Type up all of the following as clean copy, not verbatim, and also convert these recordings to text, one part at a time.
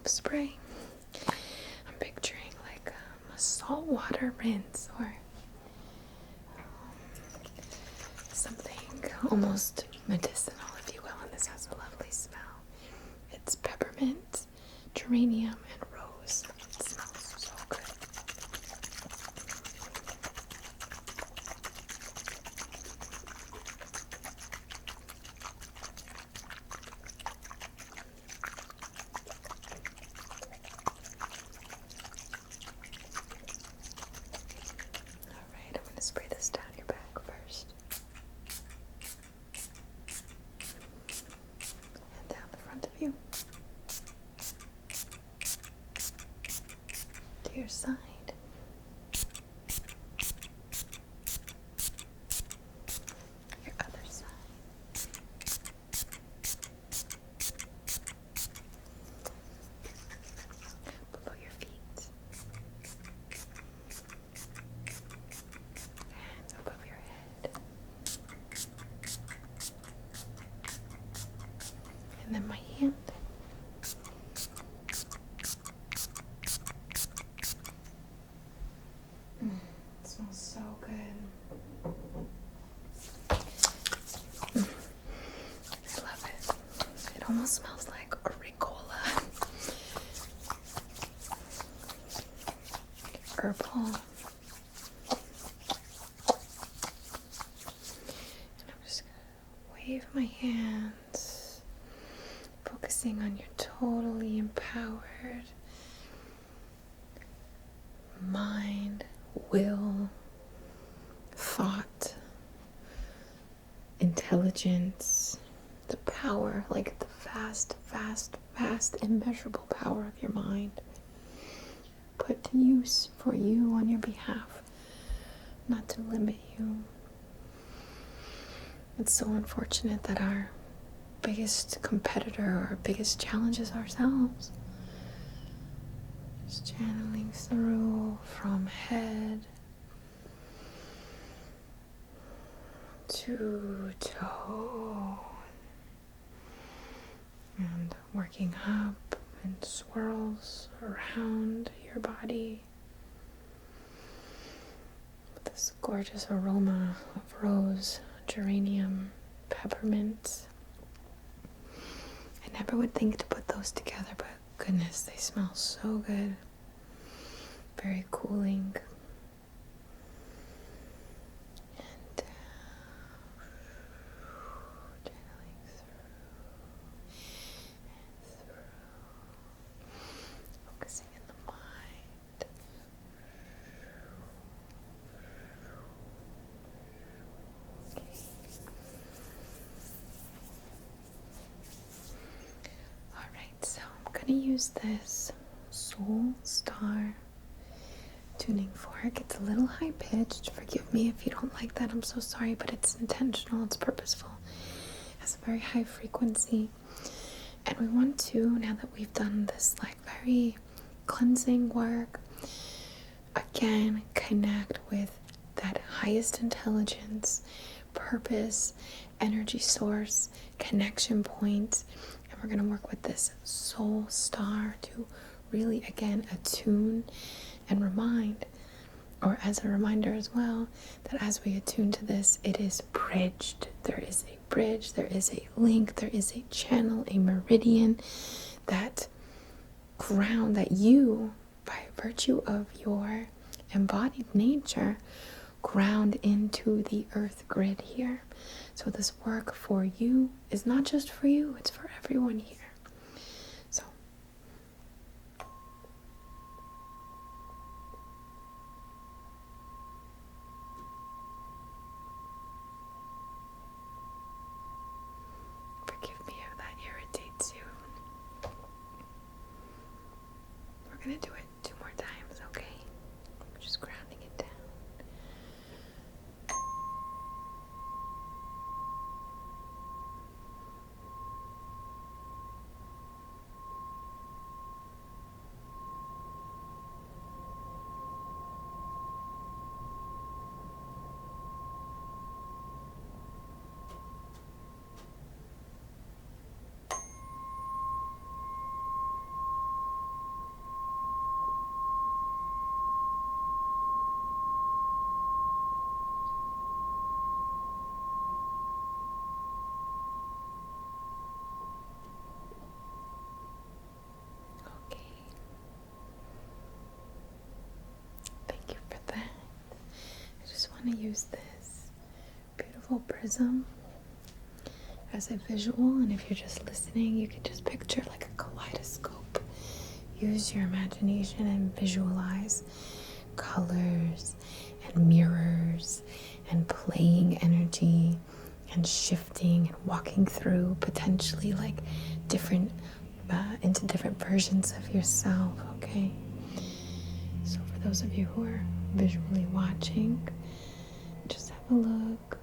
spray. I'm picturing like a saltwater rinse or something almost medicinal, if you will, and this has a lovely smell. It's peppermint, geranium, and rose. It smells so good. Alright, I'm going to spray this down your back first. And down the front of you. To your side. Your other side. Below your feet. And above your head. And then my hand. It smells so good. I love it. It almost smells like auricola. Herbal. And I'm just gonna wave my hands, focusing on your totally empowered mind, will, thought, intelligence, the power, like the vast, immeasurable power of your mind, put to use for you on your behalf, not to limit you. It's so unfortunate that our biggest competitor or our biggest challenge is ourselves. Just channeling through from head to toe and working up in swirls around your body with this gorgeous aroma of rose, geranium, peppermint. I never would think to put those together, but goodness, they smell so good. Very cooling. And channeling through and through. Focusing in the mind. Okay. Alright, so I'm going to use this Soul Star tuning fork. It's a little high pitched. Forgive me if you don't like that. I'm so sorry, but it's intentional. It's purposeful. It has a very high frequency. And we want to, now that we've done this like very cleansing work, again, connect with that highest intelligence, purpose, energy source, connection point. And we're going to work with this soul star to really, again, attune and remind, or as a reminder as well, that as we attune to this, it is bridged. There is a bridge, there is a link, there is a channel, a meridian, that ground that you, by virtue of your embodied nature, ground into the earth grid here. So this work for you is not just for you, it's for everyone here. So forgive me if that irritates you. We're gonna do it 2 more times, okay? We're just grounding it down. want to use this beautiful prism as a visual, and if you're just listening, you can just picture like a kaleidoscope. Use your imagination and visualize colors and mirrors and playing energy and shifting and walking through potentially like different into different versions of yourself. Okay, so for those of you who are visually watching, just have a look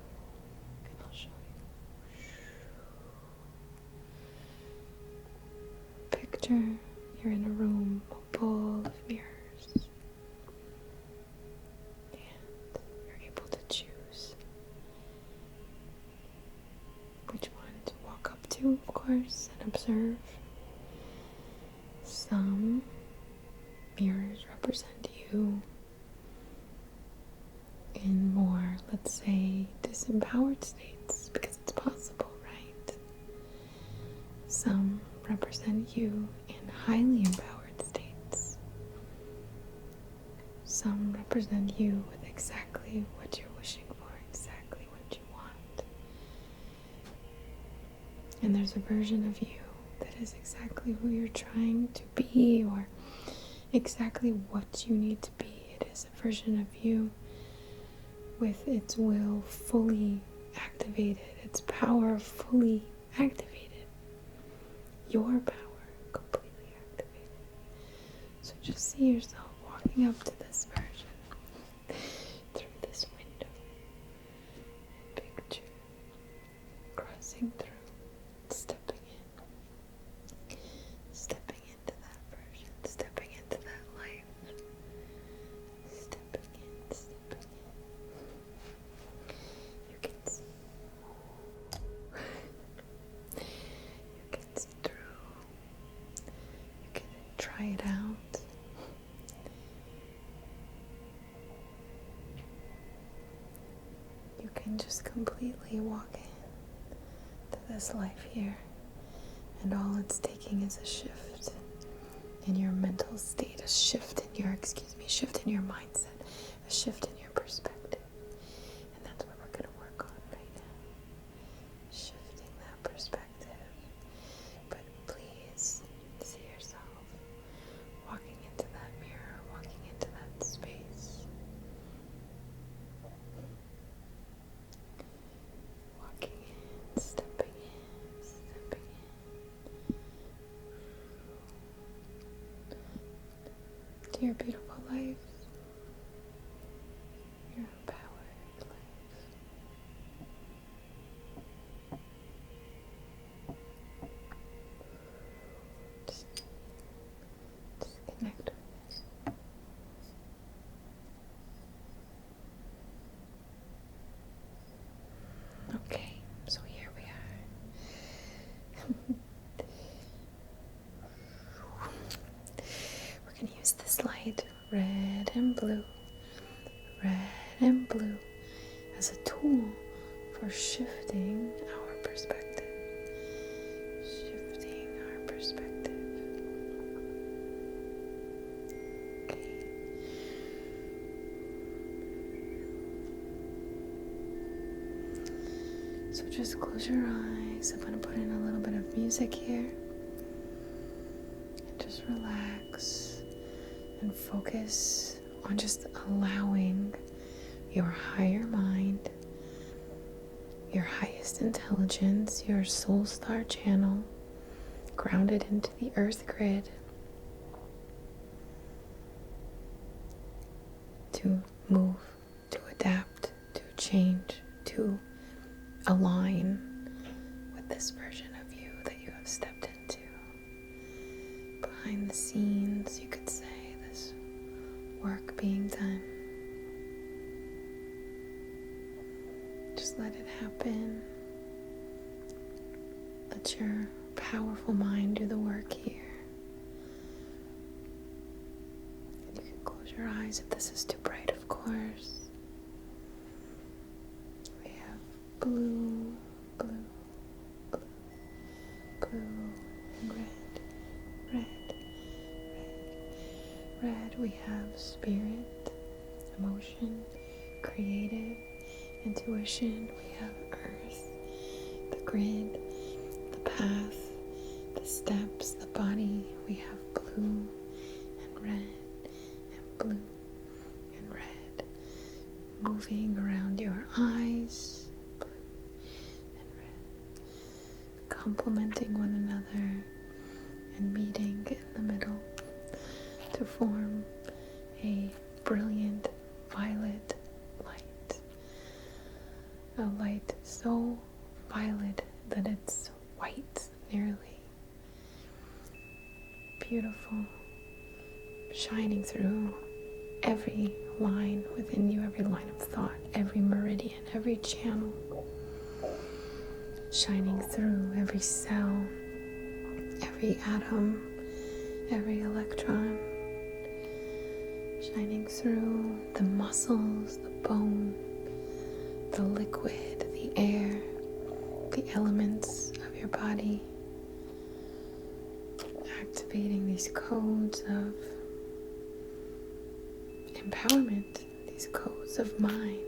and I'll show you. Picture you're in a room full of mirrors and you're able to choose which one to walk up to, of course, and observe. Some mirrors represent you in more, let's say, disempowered states, because it's possible, right? Some represent you in highly empowered states. Some represent you with exactly what you're wishing for, exactly what you want. And there's a version of you that is exactly who you're trying to be, or exactly what you need to be. It is a version of you with its will fully activated, its power fully activated, your power completely activated. So just see yourself walking up to this version through this window. Picture crossing through, stepping into that version, stepping into that life, stepping in. You can see through, you can try it out. You can just completely walk in to this life here, and all it's taking is a shift in your mental state, a shift in your mindset, a shift in your perspective. And that's what we're going to work on right now. Shifting that perspective. But please see yourself walking into that mirror, walking into that space. Walking in, stepping in. To your beautiful life, your empowered life. Just connect with it. Okay, so here we are. We're going to use this light, red and blue, as a tool for shifting our perspective. Okay. So just close your eyes. I'm going to put in a little bit of music here. And just relax and focus on just allowing your higher mind, your highest intelligence, your soul star channel, grounded into the earth grid, to move, to adapt, to change, to align with this version of you that you have stepped into. Behind the scenes, you could say, this work being done. Just let it happen. Let your powerful mind do the work here. And you can close your eyes if this is too bright, of course. We have blue, and red. We have spirit, emotion, creative, intuition, we have earth, the grid, the path, the steps, the body. We have blue and red and blue and red, moving around your eyes, blue and red, complementing one another and meeting in the middle to form a brilliant violet light. A light so violet that it's white nearly. Beautiful, shining through every line within you, every line of thought, every meridian, every channel, shining through every cell, every atom, every electron, shining through the muscles, the bone, the liquid, the air, the elements of your body, activating these codes of empowerment, these codes of mind.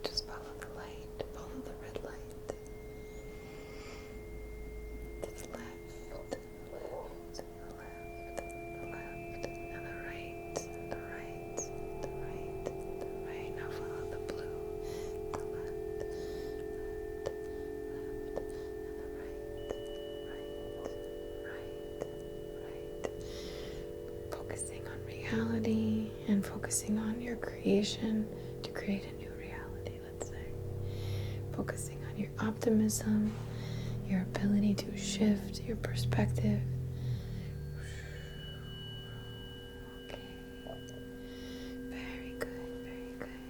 Just follow the light, follow the red light. To the left, the left, the left, the left, and the right, the right, the right, the right. Now follow the blue, the left, left, left, and the right. Focusing on reality and focusing on your creation to create a new reality, let's say. Focusing on your optimism, your ability to shift your perspective. Okay. Very good, very good.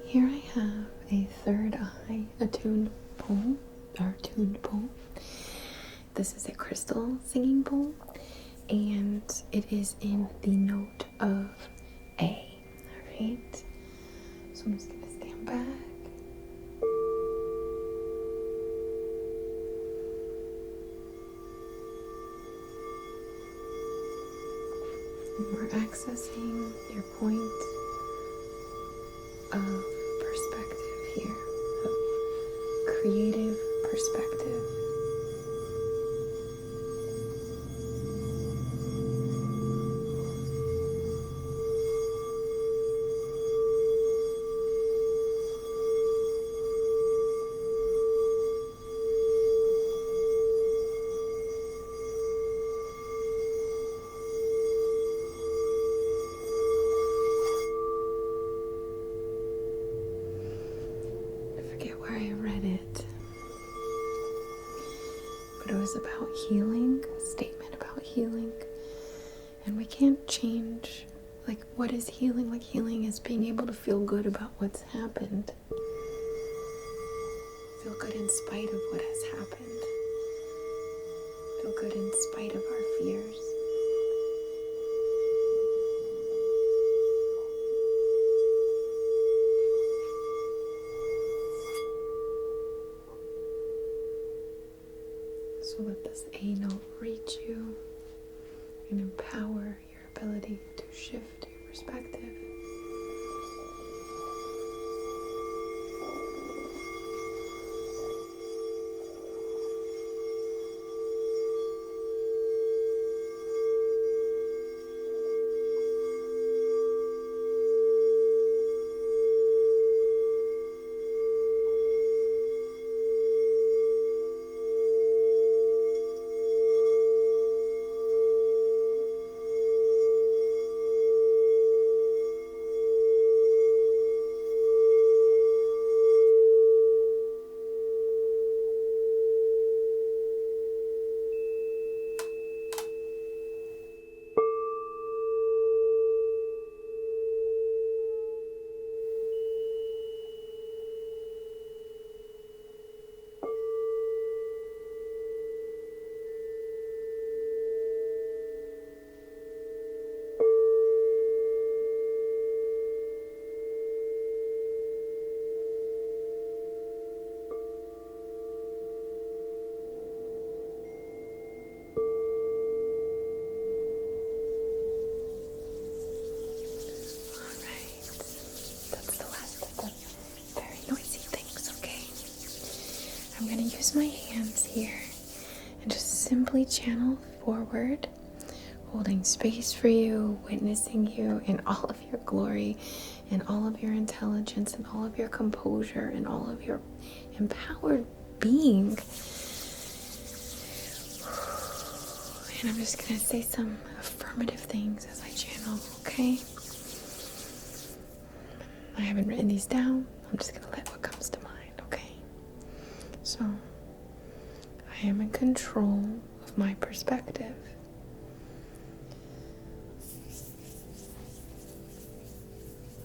Here I have a third eye attuned bowl, or tuned bowl. This is a crystal singing bowl, and it is in the note of A. Alright? So I'm just going to stand back. And we're accessing your point of perspective here, of creative perspective. I read it, but it was about healing, a statement about healing, and we can't change, like, what is healing? Like, healing is being able to feel good about what's happened, feel good in spite of what has happened, feel good in spite of our fears. So let this A note reach you and empower your ability to shift your perspective. use my hands here and just simply channel forward, holding space for you, witnessing you in all of your glory, and all of your intelligence, and all of your composure, and all of your empowered being. And I'm just gonna say some affirmative things as I channel, okay? I haven't written these down. I'm just gonna let what comes to mind, okay? So, I am in control of my perspective.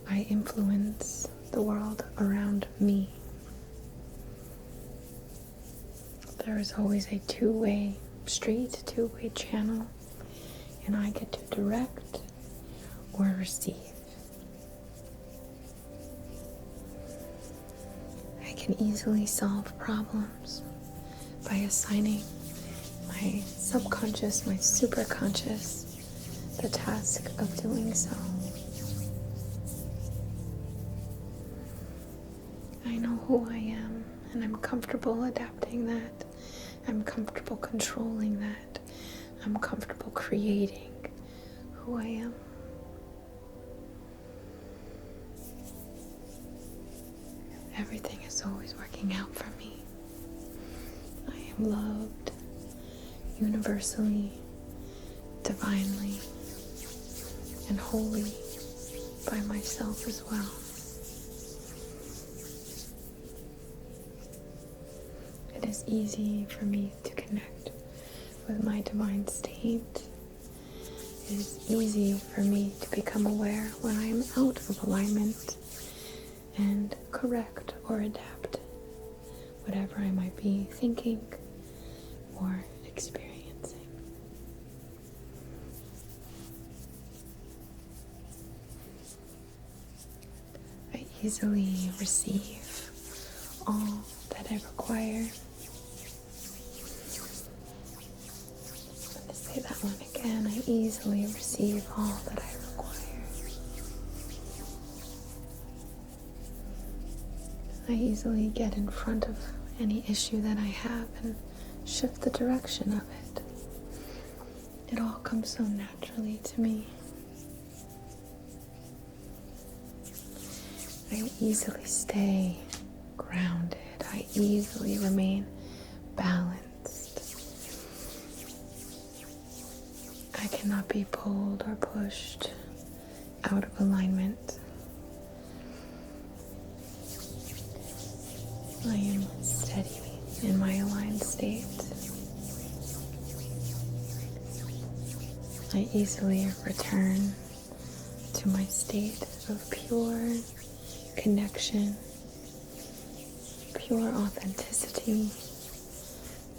I influence the world around me. There is always a two-way street, two-way channel, and I get to direct or receive. I can easily solve problems by assigning my subconscious, my superconscious, the task of doing so. I know who I am, and I'm comfortable adapting that. I'm comfortable controlling that. I'm comfortable creating who I am. Everything is always working out for me. I am loved universally, divinely, and wholly by myself as well. It is easy for me to connect with my divine state. It is easy for me to become aware when I am out of alignment and correct or adapt whatever I might be thinking or experiencing. I easily receive all that I require. Let's say that one again. I easily receive all that I require. I easily get in front of any issue that I have and shift the direction of it. It all comes so naturally to me. I easily stay grounded. I easily remain balanced. I cannot be pulled or pushed out of alignment. I am steady in my aligned state. I easily return to my state of pure connection, pure authenticity,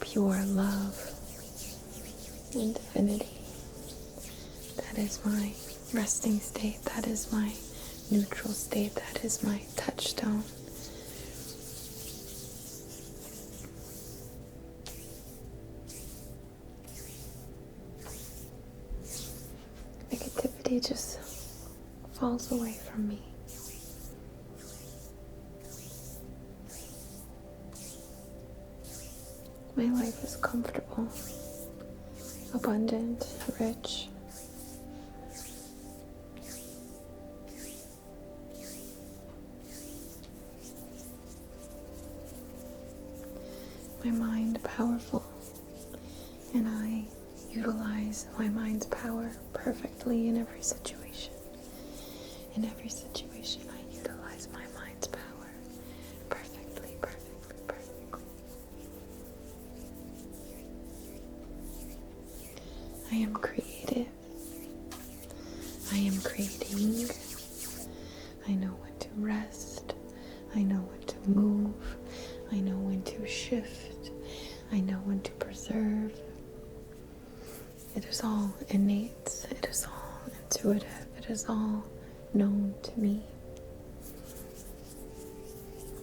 pure love, and divinity. That is my resting state. That is my neutral state. That is my touchstone. Negativity just falls away from me. My life is comfortable, abundant, rich. My mind powerful, and I utilize my mind's power perfectly in every situation. In every situation, I utilize my mind's power perfectly, perfectly, perfectly. I am creative. I am creating. I know when to rest. I know when to move. I know when to shift. I know when to preserve. It is all innate. It is all intuitive. It is all known to me.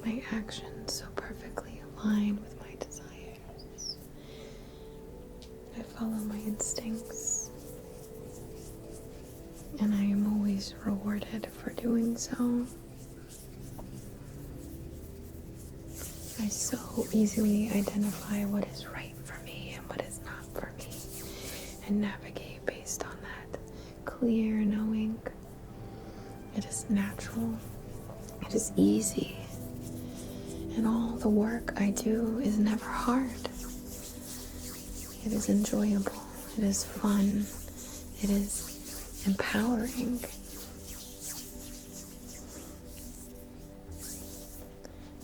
My actions so perfectly align with my desires. I follow my instincts, and I am always rewarded for doing so. I so easily identify what is right for me and what is not for me, and navigate based on that clear knowing. It is natural, it is easy, and all the work I do is never hard. It is enjoyable, it is fun, it is empowering.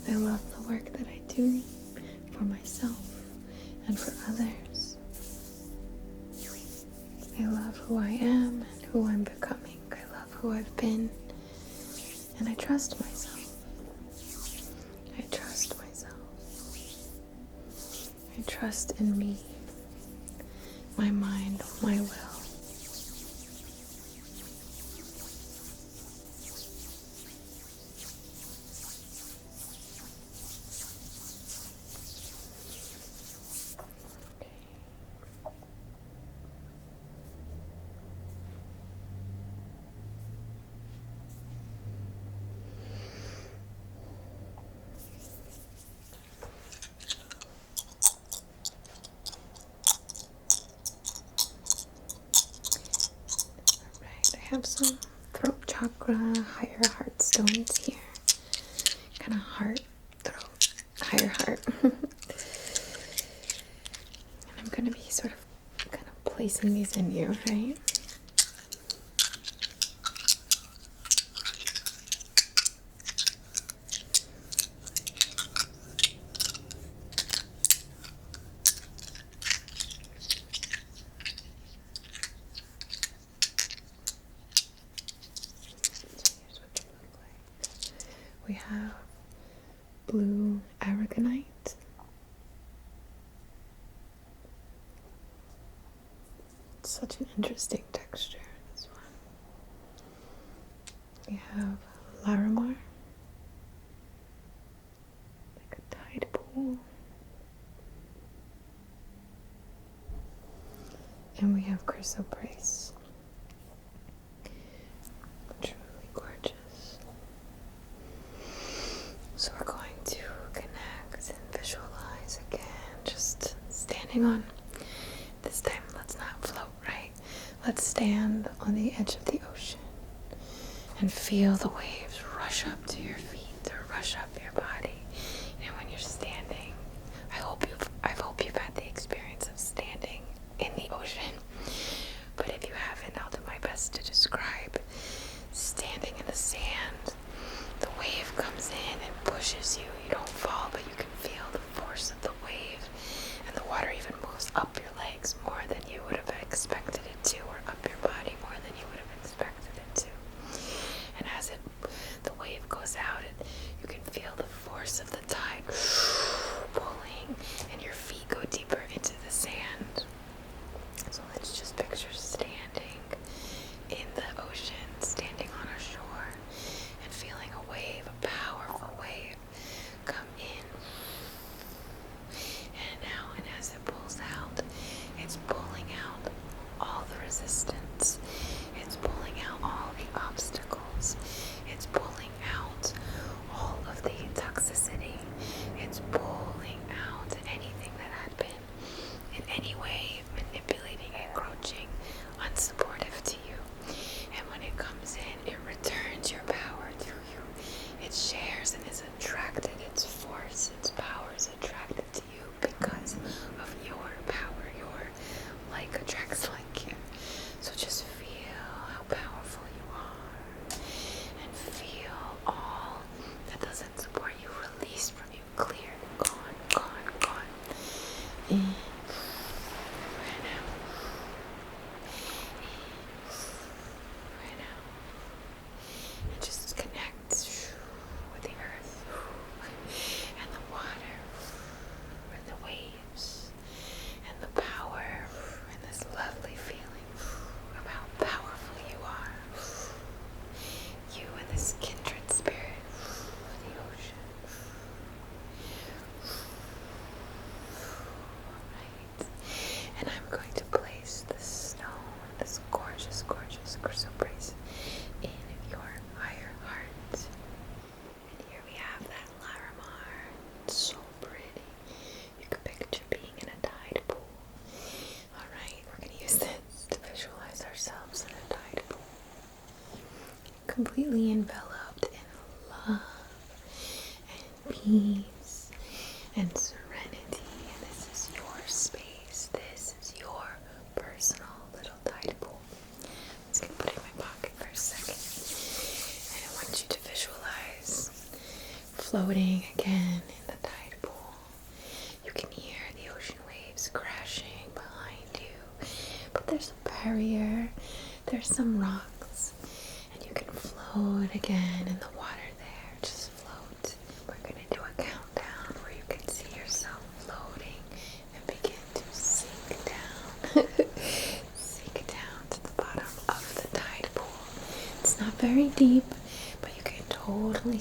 I love the work that I do for myself and for others. I love who I am and who I'm becoming. I love who I've been, and I trust myself. I trust myself. I trust in me, my mind, my will. I have some throat chakra, higher heart stones here. Kind of heart, throat, higher heart. And I'm going to be sort of kind of placing these in you, right? We have blue aragonite, such an interesting texture, this one. We have Larimar, like a tide pool. And we have chrysoprase, truly gorgeous. So we're going to connect and visualize again, just standing on, this time let's not float, right? Let's stand on the edge of the ocean and feel the waves rush up to your feet or rush up your body. And when you're standing, I hope you've had the experience of standing in the ocean. But if you haven't, I'll do my best to describe standing in the sand. The wave comes in and pushes you. You don't fall, but you can feel the force of the wave. And the water even moves up your legs more than you would have expected it to, or up your body more than you would have expected it to. And as the wave goes out, you can feel the force of the tide pulling, and your feet go deeper into the sand. So let's just picture standing in the ocean, standing on a shore, and feeling a wave, a powerful wave, come in and out. And as it pulls out, it's pulling out all the resistance. It's pulling out all the obstacles. It's pulling out all of the toxicity. It's pulling out anything that had been in any way manipulating, encroaching, unsupportive to you. And when it comes in, it returns your power to you. It shares and is attracted. Its force, its power is attracted to you because of your power. Your like attracts like here. So just feel how powerful you are, and feel all that doesn't support you released from you, clear, gone, gone, gone. In and out. In and out. And just connect with the earth and the water and the waves and the power and this lovely feeling of how powerful you are. You and this kindred spirit of the ocean. Right. And I'm going to place this stone, this gorgeous, gorgeous chrysoprase, in your higher heart. And here we have that Larimar. It's so completely enveloped in love and peace and serenity. And this is your space. This is your personal little tide pool. I'm just going to put it in my pocket for a second. And I want you to visualize floating again in the tide pool. You can hear the ocean waves crashing behind you, but there's a barrier, there's some rocks, and you can float again in the water there. Just float. We're going to do a countdown where you can see yourself floating and begin to sink down. Sink down to the bottom of the tide pool. It's not very deep, but you can totally